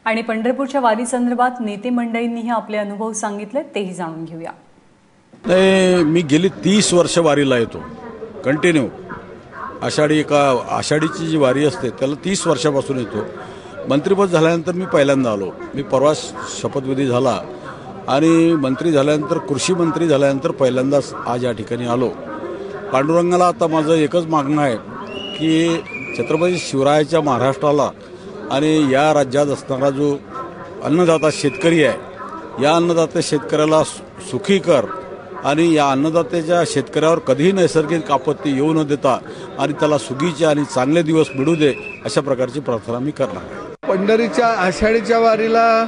आणि पंढरपूरच्या वारी संदर्भात नेते मंडळींनीही आपले अनुभव सांगितले, तेही जाणून घेऊया। मी गेली 30 वर्ष वारीला येतो कंटिन्यू। आषाढीची जी वारी असते त्याला 30 वर्षापासून येतो। मंत्रिपद झाल्यानंतर मी पहिल्यांदा आलो। मी परवा शपथविधी झाला आणि मंत्री झाल्यानंतर कृषी मंत्री झाल्यानंतर पहिल्यांदाच आज या ठिकाणी आलो। पांडुरंगाला आता माझं एकच मागणं आहे की छत्रपती शिवरायाच्या महाराष्ट्राला आणि या राज्यात असणारा जो अन्नदाता शेतकरी आहे, या अन्नदात्या शेतकऱ्याला सुखी कर आणि या अन्नदात्याच्या शेतकऱ्यावर कधीही नैसर्गिक आपत्ती येऊ न देता आणि त्याला सुगीचे आणि चांगले दिवस मिळू दे, अशा प्रकारची प्रार्थना मी करणार। पंढरीच्या आषाढीच्या वारीला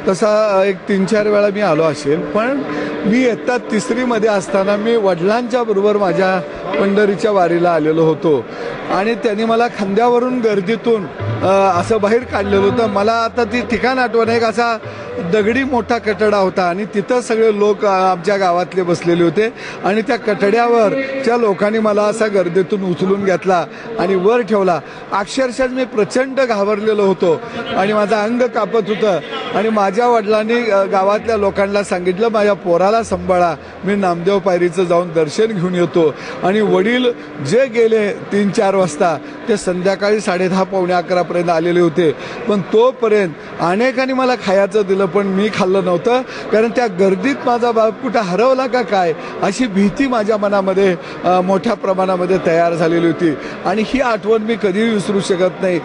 तसा एक 3-4 वेळा मी आलो असेल, पण मी इयत्ता 3री मध्ये असताना मी वडिलांच्या बरोबर माझ्या पंढरीच्या वारीला आलेलो होतो आणि त्यांनी मला खांद्यावरून गर्दीतून असं बाहेर काढलेलं होतं। मला आता ती ठिकाण आठवण, एक असा दगडी मोठा कटडा होता आणि तिथं सगळे लोक आमच्या गावातले बसलेले होते आणि त्या कटड्यावर त्या लोकांनी मला असा गर्दीतून उचलून घेतला आणि वर ठेवला। अक्षरशः मी प्रचंड घाबरलेलो होतो आणि माझं अंग कापत होतं आणि माझ्या वडिलांनी गावातल्या लोकांना सांगितलं, माझ्या पोराला सांभाळा, मी नामदेव पायरीचं जाऊन दर्शन घेऊन येतो। आणि वडील जे गेले 3-4 वाजता ते संध्याकाळी 10:30-11 पर्यंत आलेले होते, पण तोपर्यंत अनेकांनी मला खायचं दिलं पण मी खाल्लं नव्हतं, कारण त्या गर्दीत माझा बाप कुठं हरवला का काय अशी भीती माझ्या मनामध्ये मोठ्या प्रमाणामध्ये तयार झालेली होती आणि ही आठवण मी कधीही विसरू शकत नाही।